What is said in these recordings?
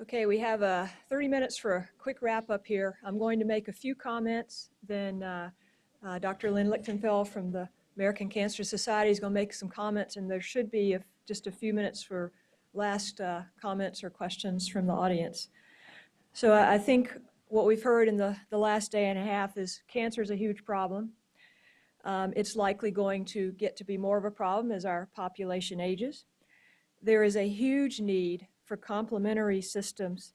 Okay, we have 30 minutes for a quick wrap up here. I'm going to make a few comments, then Dr. Lynn Lichtenfeld from the American Cancer Society is going to make some comments, and there should be just a few minutes for last comments or questions from the audience. So I think what we've heard in the last day and a half is cancer is a huge problem. It's likely going to get to be more of a problem as our population ages. There is a huge need for complementary systems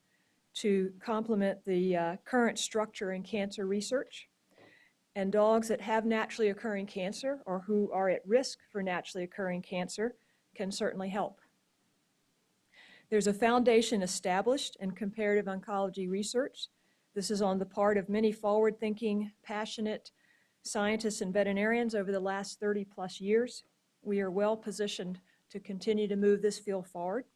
to complement the current structure in cancer research. And dogs that have naturally occurring cancer or who are at risk for naturally occurring cancer can certainly help. There's a foundation established in comparative oncology research. This is on the part of many forward-thinking, passionate scientists and veterinarians over the last 30+ years. We are well positioned to continue to move this field forward.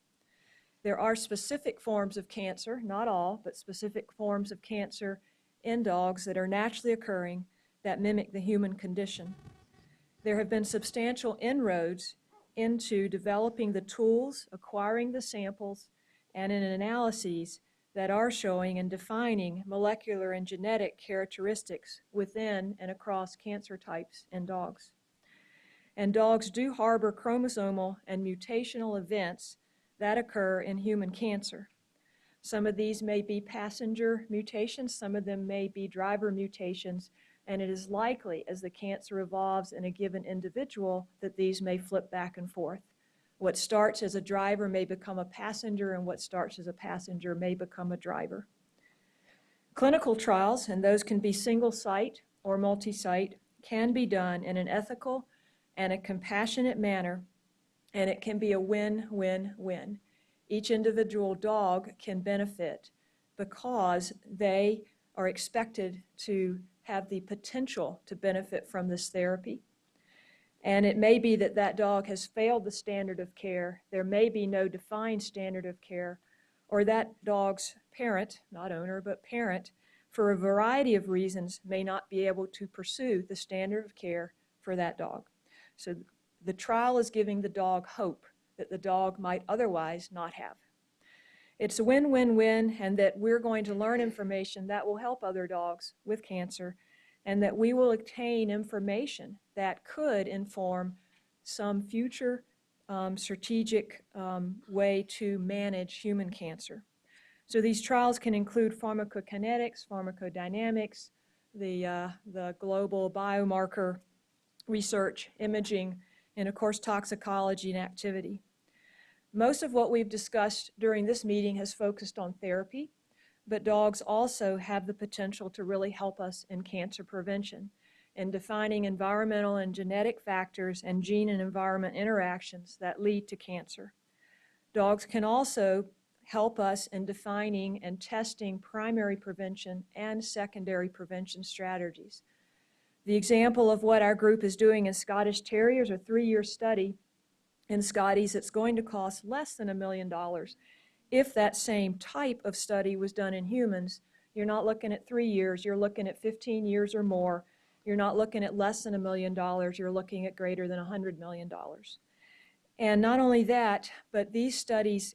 There are specific forms of cancer, not all, but specific forms of cancer in dogs that are naturally occurring that mimic the human condition. There have been substantial inroads into developing the tools, acquiring the samples, and in analyses that are showing and defining molecular and genetic characteristics within and across cancer types in dogs. And dogs do harbor chromosomal and mutational events that occur in human cancer. Some of these may be passenger mutations, some of them may be driver mutations, and it is likely as the cancer evolves in a given individual that these may flip back and forth. What starts as a driver may become a passenger, and what starts as a passenger may become a driver. Clinical trials, and those can be single-site or multi-site, can be done in an ethical and a compassionate manner, and it can be a win-win-win. Each individual dog can benefit because they are expected to have the potential to benefit from this therapy. And it may be that that dog has failed the standard of care, there may be no defined standard of care, or that dog's parent, not owner, but parent, for a variety of reasons may not be able to pursue the standard of care for that dog. So the trial is giving the dog hope that the dog might otherwise not have. It's a win-win-win, and that we're going to learn information that will help other dogs with cancer, and that we will obtain information that could inform some future strategic way to manage human cancer. So these trials can include pharmacokinetics, pharmacodynamics, the global biomarker research, imaging, and of course toxicology and activity. Most of what we've discussed during this meeting has focused on therapy, but dogs also have the potential to really help us in cancer prevention in defining environmental and genetic factors and gene and environment interactions that lead to cancer. Dogs can also help us in defining and testing primary prevention and secondary prevention strategies. The example of what our group is doing in Scottish Terriers, a 3-year study in Scotties, it's going to cost less than $1 million. If that same type of study was done in humans, you're not looking at 3 years, you're looking at 15 years or more. You're not looking at less than $1 million, you're looking at greater than $100 million. And not only that, but these studies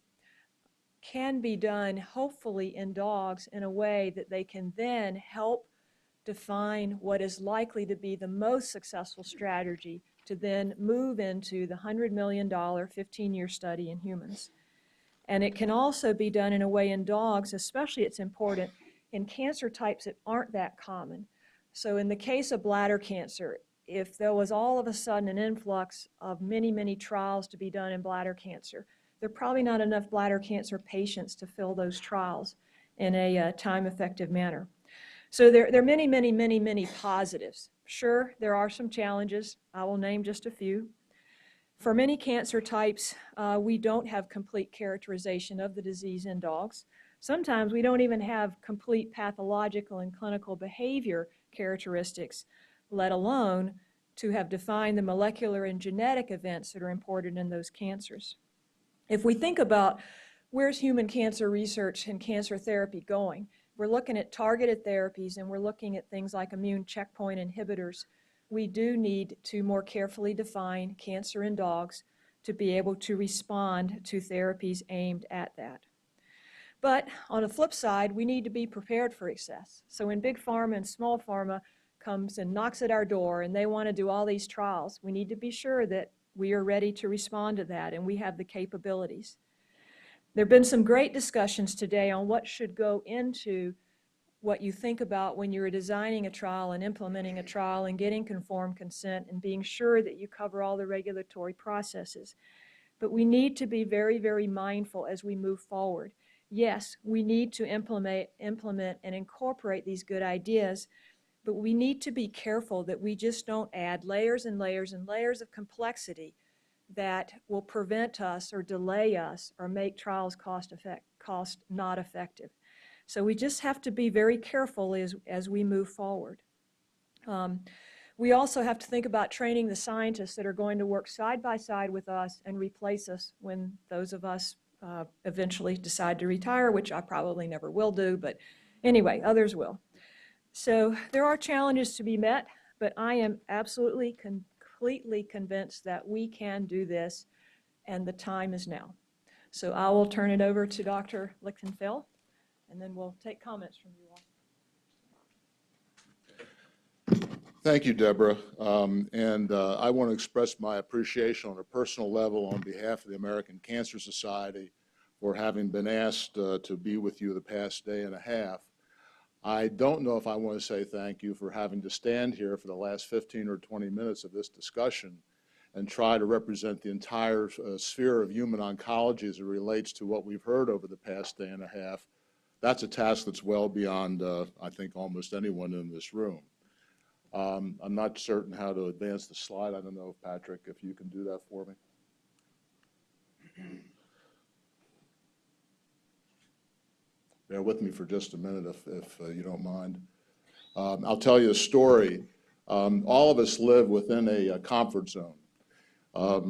can be done hopefully in dogs in a way that they can then help define what is likely to be the most successful strategy to then move into the $100 million 15-year study in humans. And it can also be done in a way in dogs, especially it's important in cancer types that aren't that common. So in the case of bladder cancer, if there was all of a sudden an influx of many trials to be done in bladder cancer, there are probably not enough bladder cancer patients to fill those trials in a time-effective manner. So there are many positives. Sure, there are some challenges. I will name just a few. For many cancer types, we don't have complete characterization of the disease in dogs. Sometimes we don't even have complete pathological and clinical behavior characteristics, let alone to have defined the molecular and genetic events that are important in those cancers. If we think about where's human cancer research and cancer therapy going, we're looking at targeted therapies and we're looking at things like immune checkpoint inhibitors. We do need to more carefully define cancer in dogs to be able to respond to therapies aimed at that. But on the flip side, we need to be prepared for excess. So when big pharma and small pharma comes and knocks at our door and they want to do all these trials, we need to be sure that we are ready to respond to that and we have the capabilities. There have been some great discussions today on what should go into what you think about when you're designing a trial and implementing a trial and getting informed consent and being sure that you cover all the regulatory processes. But we need to be very, very mindful as we move forward. Yes, we need to implement and incorporate these good ideas, but we need to be careful that we just don't add layers and layers and layers of complexity that will prevent us or delay us or make trials cost not effective. So we just have to be very careful as we move forward. We also have to think about training the scientists that are going to work side by side with us and replace us when those of us eventually decide to retire, which I probably never will do, but anyway, others will. So there are challenges to be met, but I am absolutely, completely convinced that we can do this, and the time is now. So I will turn it over to Dr. Lichtenfeld, and then we'll take comments from you all. Thank you, Deborah. I want to express my appreciation on a personal level on behalf of the American Cancer Society for having been asked to be with you the past day and a half. I don't know if I want to say thank you for having to stand here for the last 15 or 20 minutes of this discussion and try to represent the entire sphere of human oncology as it relates to what we've heard over the past day and a half. That's a task that's well beyond, I think, almost anyone in this room. I'm not certain how to advance the slide. I don't know, Patrick, if you can do that for me. Bear with me for just a minute if you don't mind. I'll tell you a story. All of us live within a comfort zone.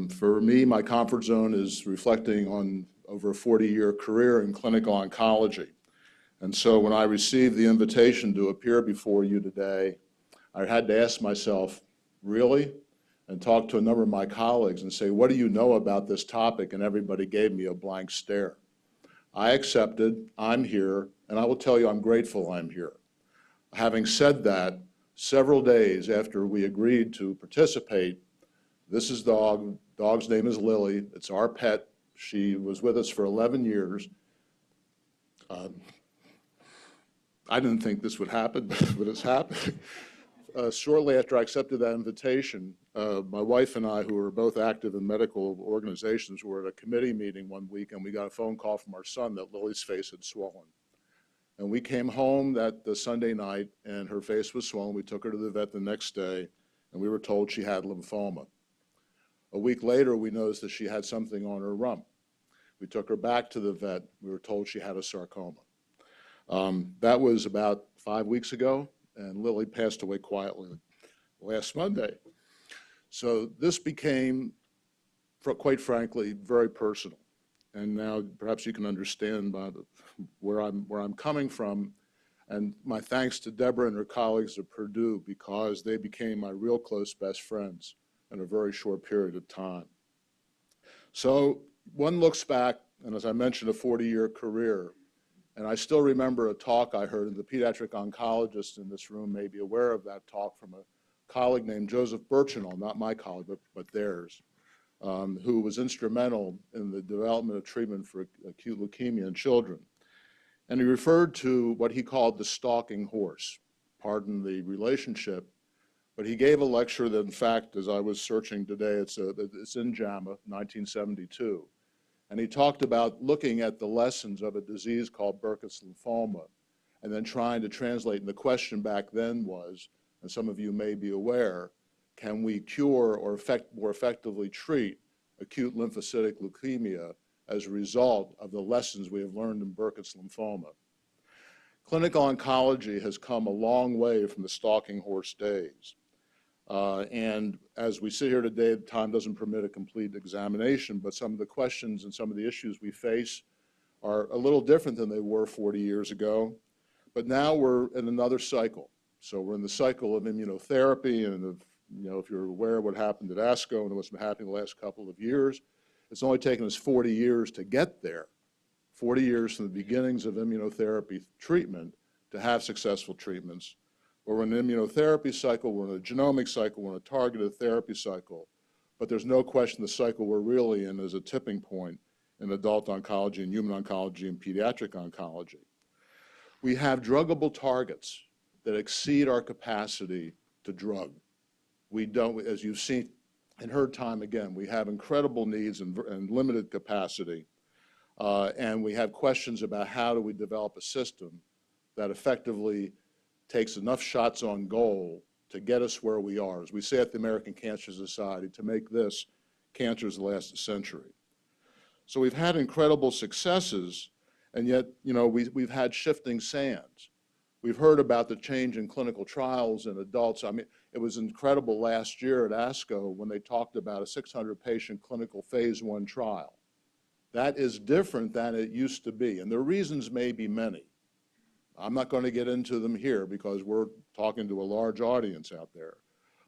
For me, my comfort zone is reflecting on over a 40-year career in clinical oncology. And so when I received the invitation to appear before you today, I had to ask myself, really? And talk to a number of my colleagues and say, what do you know about this topic? And everybody gave me a blank stare. I accepted, I'm here, and I will tell you I'm grateful I'm here. Having said that, several days after we agreed to participate, this is dog's name is Lily, it's our pet. She was with us for 11 years. I didn't think this would happen, but it's happened. Shortly after I accepted that invitation, my wife and I, who were both active in medical organizations, were at a committee meeting one week, and we got a phone call from our son that Lily's face had swollen. And we came home that Sunday night, and her face was swollen. We took her to the vet the next day, and we were told she had lymphoma. A week later, we noticed that she had something on her rump. We took her back to the vet. We were told she had a sarcoma. That was about 5 weeks ago, and Lily passed away quietly last Monday. So this became, quite frankly, very personal. And now perhaps you can understand where I'm coming from. And my thanks to Deborah and her colleagues at Purde, because they became my real close best friends in a very short period of time. So one looks back, and as I mentioned, a 40-year career. And I still remember a talk I heard, and the pediatric oncologists in this room may be aware of that talk, from a colleague named Joseph Birchinall, not my colleague, but theirs, who was instrumental in the development of treatment for acute leukemia in children. And he referred to what he called the stalking horse, pardon the relationship, but he gave a lecture that, in fact, as I was searching today, it's in JAMA, 1972. And he talked about looking at the lessons of a disease called Burkitt's lymphoma and then trying to translate. And the question back then was, and some of you may be aware, can we cure or more effectively treat acute lymphocytic leukemia as a result of the lessons we have learned in Burkitt's lymphoma? Clinical oncology has come a long way from the stalking horse days. And as we sit here today, the time doesn't permit a complete examination, but some of the questions and some of the issues we face are a little different than they were 40 years ago. But now we're in another cycle. So we're in the cycle of immunotherapy, and if you're aware of what happened at ASCO and what's been happening the last couple of years, it's only taken us 40 years to get there. 40 years from the beginnings of immunotherapy treatment to have successful treatments. We're in an immunotherapy cycle, we're in a genomic cycle, we're in a targeted therapy cycle, but there's no question the cycle we're really in is a tipping point in adult oncology and human oncology and pediatric oncology. We have druggable targets that exceed our capacity to drug. We don't, as you've seen and heard time again, we have incredible needs and limited capacity, and we have questions about how do we develop a system that effectively takes enough shots on goal to get us where we are, as we say at the American Cancer Society, to make this cancer's last a century. So we've had incredible successes, and yet, we've had shifting sands. We've heard about the change in clinical trials in adults. I mean, it was incredible last year at ASCO when they talked about a 600-patient clinical phase 1 trial. That is different than it used to be, and the reasons may be many. I'm not going to get into them here because we're talking to a large audience out there.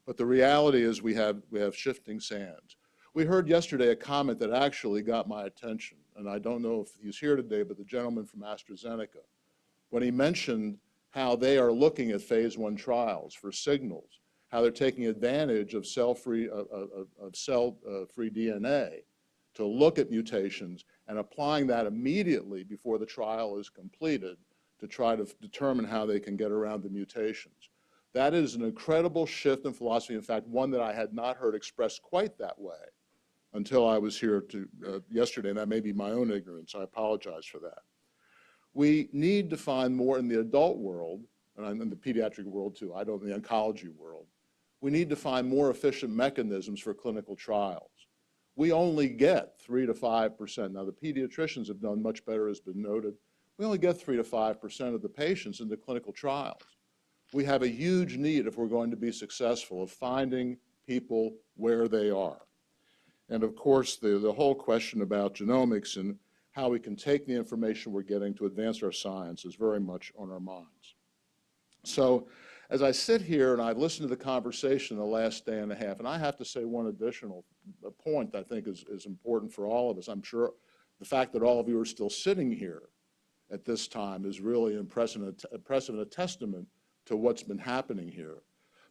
But the reality is we have shifting sands. We heard yesterday a comment that actually got my attention, and I don't know if he's here today, but the gentleman from AstraZeneca, when he mentioned how they are looking at phase 1 trials for signals, how they're taking advantage of cell-free DNA to look at mutations and applying that immediately before the trial is completed to try to determine how they can get around the mutations. That is an incredible shift in philosophy, in fact, one that I had not heard expressed quite that way until I was here yesterday, and that may be my own ignorance. I apologize for that. We need to find more in the adult world, and in the pediatric world too, I don't in the oncology world. We need to find more efficient mechanisms for clinical trials. We only get 3 to 5%. Now, the pediatricians have done much better, as has been noted. We only get 3 to 5% of the patients into clinical trials. We have a huge need, if we're going to be successful, of finding people where they are. And of course, the whole question about genomics and how we can take the information we're getting to advance our science is very much on our minds. So as I sit here and I've listened to the conversation the last day and a half, and I have to say one additional point that I think is important for all of us. I'm sure the fact that all of you are still sitting here at this time is really impressive and a testament to what's been happening here.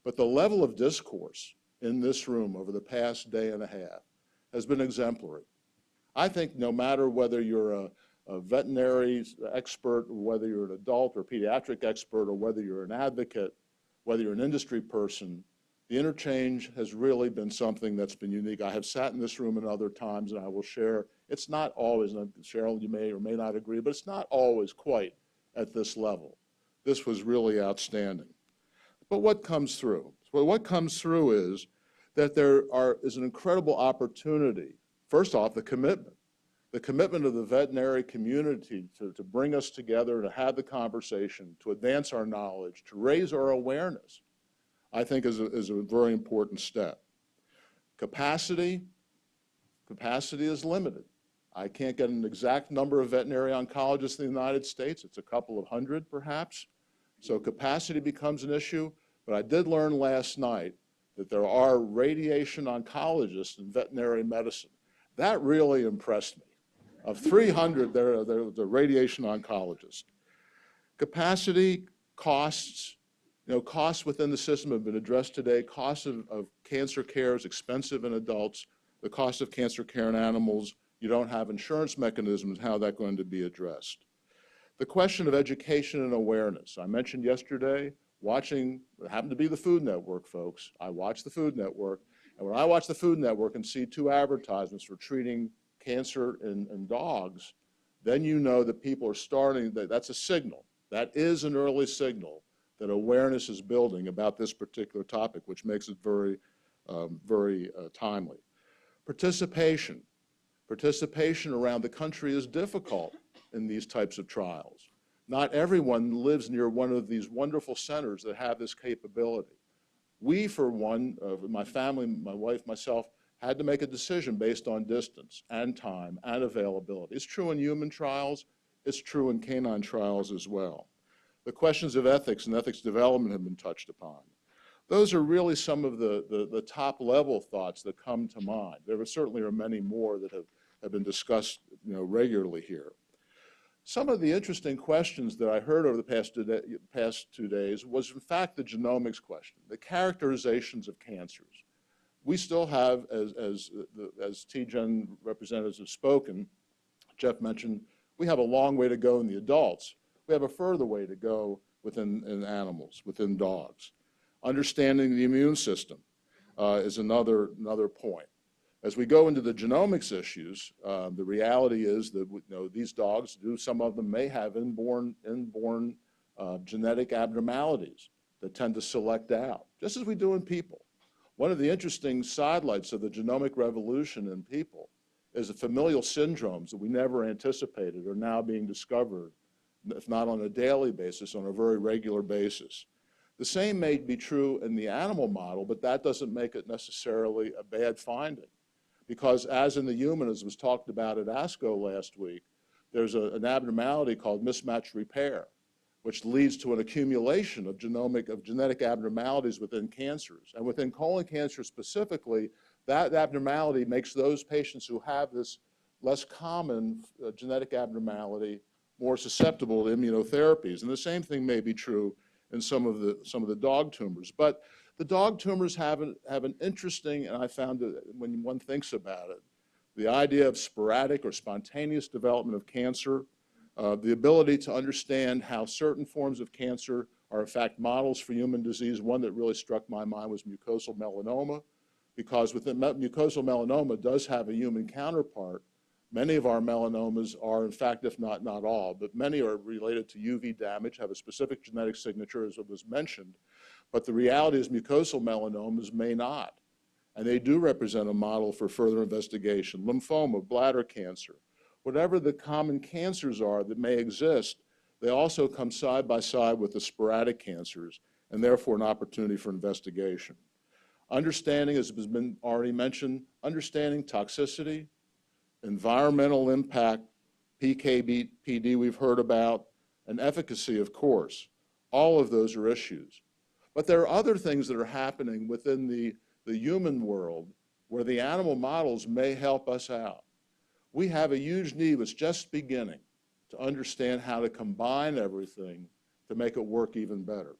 But the level of discourse in this room over the past day and a half has been exemplary. I think no matter whether you're a veterinary expert, or whether you're an adult or pediatric expert, or whether you're an advocate, whether you're an industry person, the interchange has really been something that's been unique. I have sat in this room at other times, and I will share, it's not always, and Cheryl, you may or may not agree, but it's not always quite at this level. This was really outstanding. But what comes through? Well, what comes through is that there is an incredible opportunity. First off, the commitment of the veterinary community to bring us together, to have the conversation, to advance our knowledge, to raise our awareness, I think is a very important step. Capacity is limited. I can't get an exact number of veterinary oncologists in the United States. It's a couple of hundred, perhaps. So capacity becomes an issue. But I did learn last night that there are radiation oncologists in veterinary medicine. That really impressed me. Of 300, there are the radiation oncologists. Capacity, costs, costs within the system have been addressed today. Costs of cancer care is expensive in adults. The cost of cancer care in animals, you don't have insurance mechanisms, how that's going to be addressed. The question of education and awareness. I mentioned yesterday, watching, it happened to be the Food Network, folks. I watch the Food Network, and when I watch the Food Network and see 2 advertisements for treating cancer in dogs, then you know that people are starting, that's a signal. That is an early signal that awareness is building about this particular topic, which makes it very, very timely. Participation. Participation around the country is difficult in these types of trials. Not everyone lives near one of these wonderful centers that have this capability. We, for one, my family, my wife, myself, had to make a decision based on distance and time and availability. It's true in human trials. It's true in canine trials as well. The questions of ethics and ethics development have been touched upon. Those are really some of the top-level thoughts that come to mind. There certainly are many more that have been discussed regularly here. Some of the interesting questions that I heard over the past 2 days was, in fact, the genomics question, the characterizations of cancers. We still have, as TGen representatives have spoken, Jeff mentioned, we have a long way to go in the adults. We have a further way to go in animals, within dogs. Understanding the immune system is another point. As we go into the genomics issues, the reality is that these dogs some of them may have inborn genetic abnormalities that tend to select out, just as we do in people. One of the interesting sidelights of the genomic revolution in people is the familial syndromes that we never anticipated are now being discovered, if not on a daily basis, on a very regular basis. The same may be true in the animal model, but that doesn't make it necessarily a bad finding. Because as in the human, as was talked about at ASCO last week, there's an abnormality called mismatch repair, which leads to an accumulation of genetic abnormalities within cancers. And within colon cancer specifically, that abnormality makes those patients who have this less common genetic abnormality more susceptible to immunotherapies. And the same thing may be true in some of the dog tumors. But the dog tumors have an interesting, and I found that when one thinks about it, the idea of sporadic or spontaneous development of cancer, the ability to understand how certain forms of cancer are in fact models for human disease. One that really struck my mind was mucosal melanoma, because within mucosal melanoma does have a human counterpart. Many of our melanomas are, in fact, if not all, but many are related to UV damage, have a specific genetic signature, as it was mentioned. But the reality is mucosal melanomas may not. And they do represent a model for further investigation. Lymphoma, bladder cancer, whatever the common cancers are that may exist, they also come side by side with the sporadic cancers, and therefore an opportunity for investigation. Understanding, as has been already mentioned, understanding toxicity, environmental impact, PK/PD we've heard about, and efficacy, of course. All of those are issues. But there are other things that are happening within the human world where the animal models may help us out. We have a huge need that's just beginning to understand how to combine everything to make it work even better.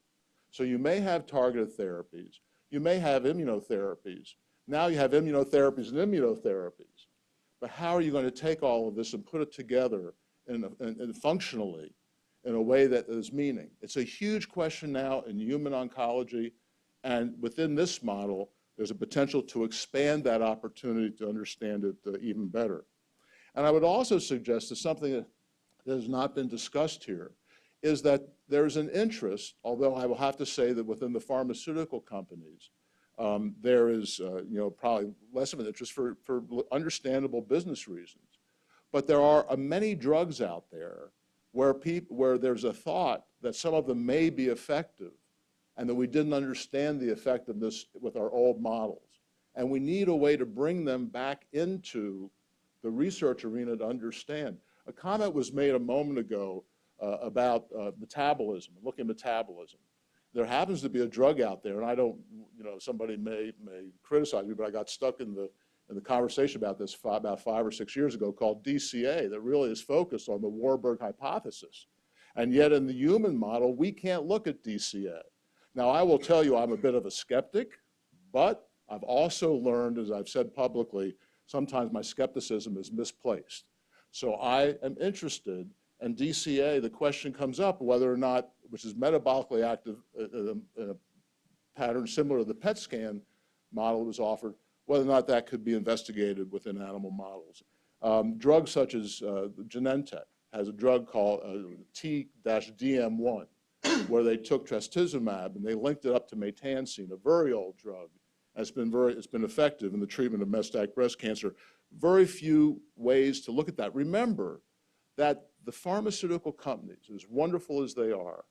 So you may have targeted therapies. You may have immunotherapies. Now you have immunotherapies and immunotherapies. But how are you going to take all of this and put it together and functionally in a way that is meaning? It's a huge question now in human oncology, and within this model, there's a potential to expand that opportunity to understand it even better. And I would also suggest that something that has not been discussed here is that there's an interest, although I will have to say that within the pharmaceutical companies, there is probably less of an interest for understandable business reasons. But there are many drugs out there where there's a thought that some of them may be effective and that we didn't understand the effectiveness with our old models. And we need a way to bring them back into the research arena to understand. A comment was made a moment ago about metabolism, looking at metabolism. There happens to be a drug out there, and I don't, somebody may criticize me, but I got stuck in the conversation about this about 5 or 6 years ago, called DCA, that really is focused on the Warburg hypothesis. And yet in the human model, we can't look at DCA. Now, I will tell you I'm a bit of a skeptic, but I've also learned, as I've said publicly, sometimes my skepticism is misplaced. So I am interested, and DCA, the question comes up whether or not, which is metabolically active in a pattern similar to the PET scan model that was offered, whether or not that could be investigated within animal models. Drugs such as Genentech has a drug called T-DM1, where they took trastuzumab and they linked it up to maytansine, a very old drug. It's been effective in the treatment of metastatic breast cancer. Very few ways to look at that. Remember that the pharmaceutical companies, as wonderful as they are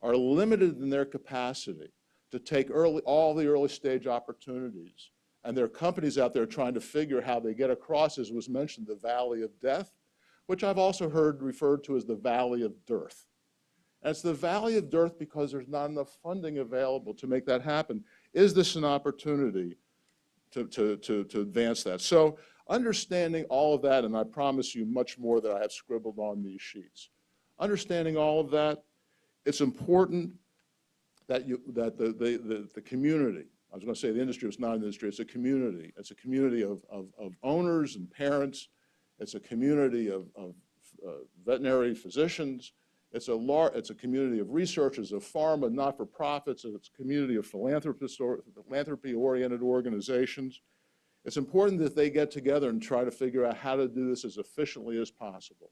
limited in their capacity to take all the early stage opportunities. And there are companies out there trying to figure how they get across, as was mentioned, the valley of death, which I've also heard referred to as the valley of dearth. And it's the valley of dearth because there's not enough funding available to make that happen. Is this an opportunity to advance that? So understanding all of that, and I promise you much more that I have scribbled on these sheets. Understanding all of that, it's important that the community, I was going to say the industry, it's not an industry, it's a community. It's a community of owners and parents. It's a community of veterinary physicians. It's a community of researchers, of pharma, not-for-profits, and it's a community of philanthropists or philanthropy-oriented organizations. It's important that they get together and try to figure out how to do this as efficiently as possible,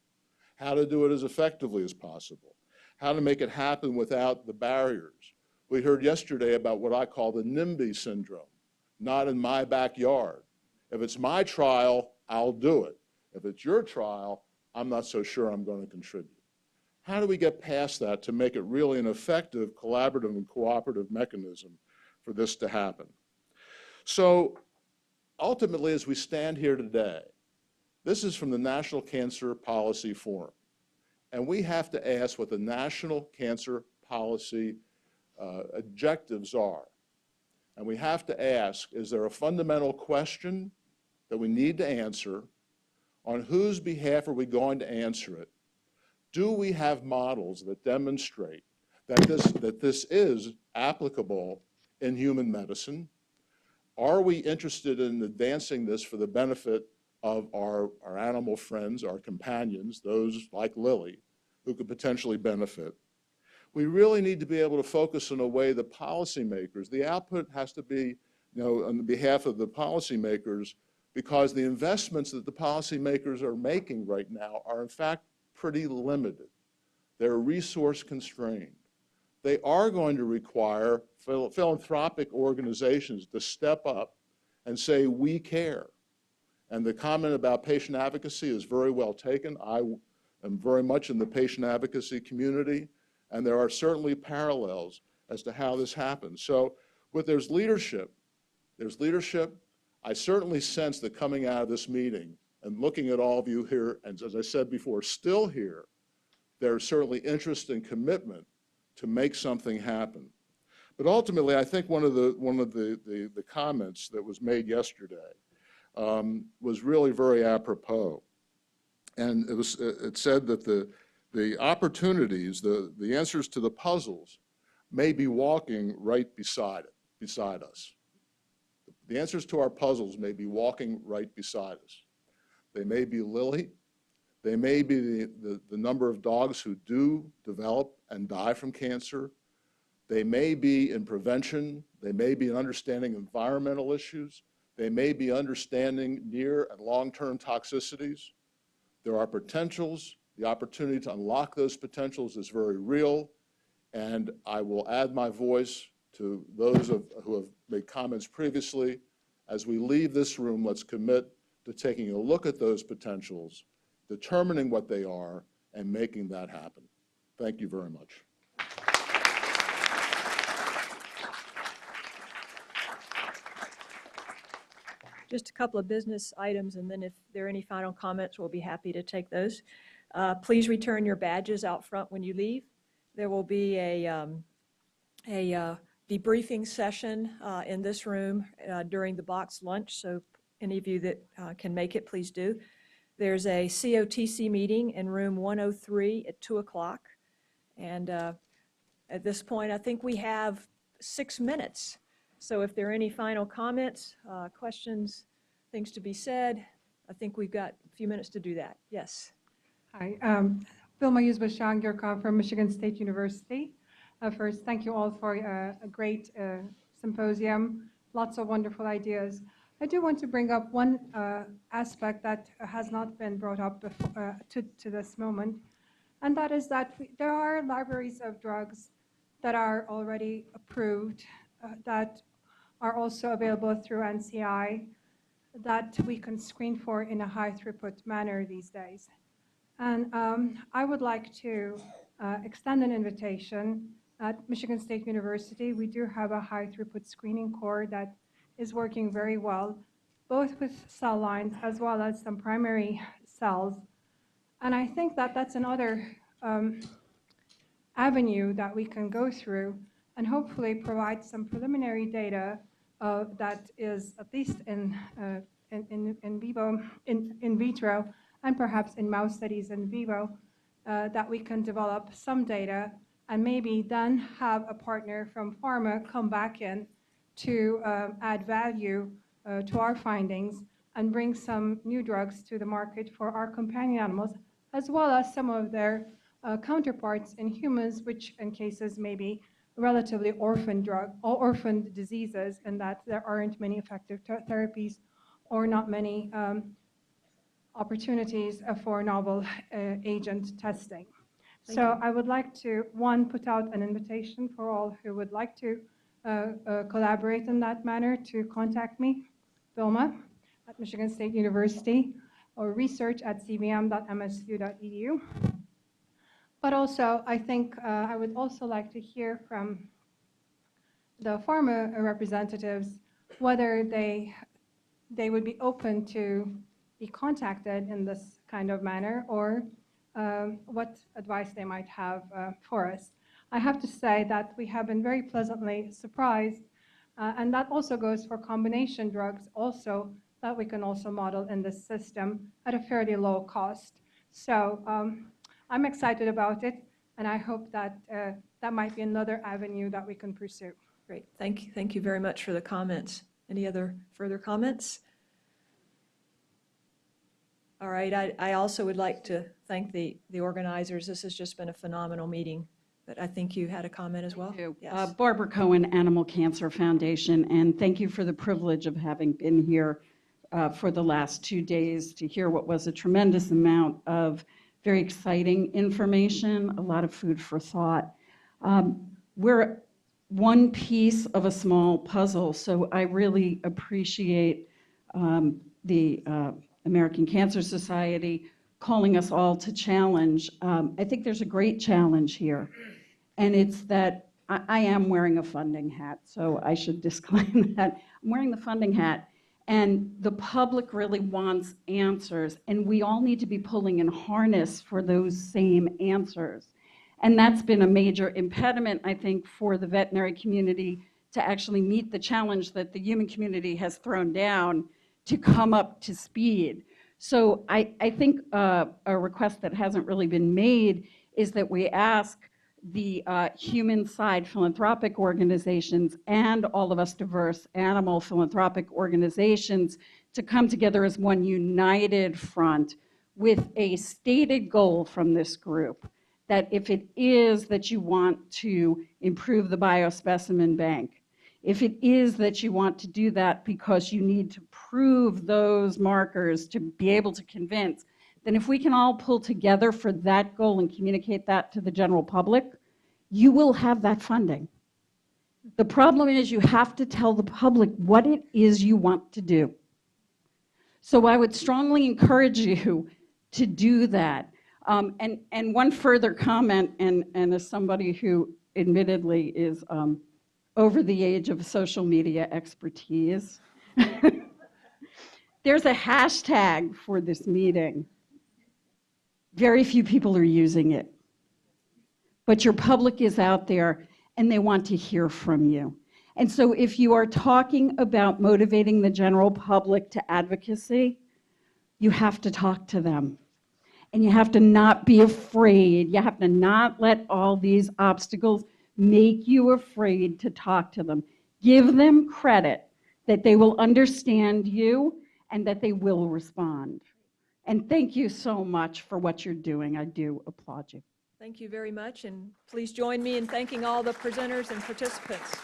how to do it as effectively as possible, how to make it happen without the barriers. We heard yesterday about what I call the NIMBY syndrome, not in my backyard. If it's my trial, I'll do it. If it's your trial, I'm not so sure I'm going to contribute. How do we get past that to make it really an effective collaborative and cooperative mechanism for this to happen? So ultimately, as we stand here today, this is from the National Cancer Policy Forum. And we have to ask what the National Cancer Policy objectives are. And we have to ask, is there a fundamental question that we need to answer? On whose behalf are we going to answer it? Do we have models that demonstrate that this is applicable in human medicine? Are we interested in advancing this for the benefit of our animal friends, our companions, those like Lily, who could potentially benefit? We really need to be able to focus in a way that policymakers, the output has to be, on behalf of the policymakers, because the investments that the policymakers are making right now are in fact pretty limited. They're resource constrained. They are going to require philanthropic organizations to step up and say, we care. And the comment about patient advocacy is very well taken. I am very much in the patient advocacy community, and there are certainly parallels as to how this happens. So there's leadership. I certainly sense that coming out of this meeting and looking at all of you here, and as I said before, still here, there's certainly interest and commitment to make something happen. But ultimately, I think one of the comments that was made yesterday was really very apropos. And it said that the opportunities, the answers to the puzzles may be walking right beside us. The answers to our puzzles may be walking right beside us. They may be Lily. They may be the number of dogs who do develop and die from cancer. They may be in prevention. They may be in understanding environmental issues. They may be understanding near and long-term toxicities. There are potentials. The opportunity to unlock those potentials is very real. And I will add my voice to those who have made comments previously. As we leave this room, let's commit to taking a look at those potentials, determining what they are, and making that happen. Thank you very much. Just a couple of business items, and then if there are any final comments, we'll be happy to take those. Please return your badges out front when you leave. There will be a debriefing session in this room during the box lunch, so any of you that can make it, please do. There's a COTC meeting in room 103 at 2 o'clock. And at this point, I think we have 6 minutes. So if there are any final comments, questions, things to be said, I think we've got a few minutes to do that. Yes. Hi, Vilma Yuzbashang-Yurkov from Michigan State University. First, thank you all for a great symposium, lots of wonderful ideas. I do want to bring up one aspect that has not been brought up before, to this moment, and that is that there are libraries of drugs that are already approved, that are also available through NCI, that we can screen for in a high throughput manner these days. And I would like to extend an invitation. At Michigan State University, we do have a high throughput screening core that is working very well, both with cell lines as well as some primary cells. And I think that that's another avenue that we can go through and hopefully provide some preliminary data that is at least in vivo, in vitro, and perhaps in mouse studies in vivo, that we can develop some data and maybe then have a partner from pharma come back in to add value to our findings and bring some new drugs to the market for our companion animals, as well as some of their counterparts in humans, which in cases may be relatively orphaned diseases, in that there aren't many effective therapies or not many opportunities for novel agent testing. So I would like to, one, put out an invitation for all who would like to collaborate in that manner to contact me, Vilma at Michigan State University, or research@cvm.msu.edu. But also, I think I would also like to hear from the pharma representatives whether they would be open to be contacted in this kind of manner, or what advice they might have for us. I have to say that we have been very pleasantly surprised, and that also goes for combination drugs also, that we can also model in this system at a fairly low cost. So I'm excited about it, and I hope that that might be another avenue that we can pursue. Great. Thank you very much for the comments. Any other further comments? All right. I also would like to thank the organizers. This has just been a phenomenal meeting. But I think you had a comment as well? Thank you. Yes. Barbara Cohen, Animal Cancer Foundation, and thank you for the privilege of having been here for the last 2 days to hear what was a tremendous amount of very exciting information, a lot of food for thought. We're one piece of a small puzzle, so I really appreciate the American Cancer Society calling us all to challenge. I think there's a great challenge here, and it's that I am wearing a funding hat, so I should disclaim that. I'm wearing the funding hat, and the public really wants answers, and we all need to be pulling in harness for those same answers. And that's been a major impediment, I think, for the veterinary community to actually meet the challenge that the human community has thrown down to come up to speed. So I think a request that hasn't really been made is that we ask the human side philanthropic organizations and all of us diverse animal philanthropic organizations to come together as one united front with a stated goal from this group, that if it is that you want to improve the biospecimen bank, if it is that you want to do that because you need to prove those markers to be able to convince, then if we can all pull together for that goal and communicate that to the general public, you will have that funding. The problem is you have to tell the public what it is you want to do. So I would strongly encourage you to do that. And one further comment, and as somebody who admittedly is over the age of social media expertise, there's a hashtag for this meeting. Very few people are using it. But your public is out there and they want to hear from you. And so if you are talking about motivating the general public to advocacy, you have to talk to them. And you have to not be afraid. You have to not let all these obstacles make you afraid to talk to them. Give them credit that they will understand you and that they will respond. And thank you so much for what you're doing. I do applaud you. Thank you very much, and please join me in thanking all the presenters and participants.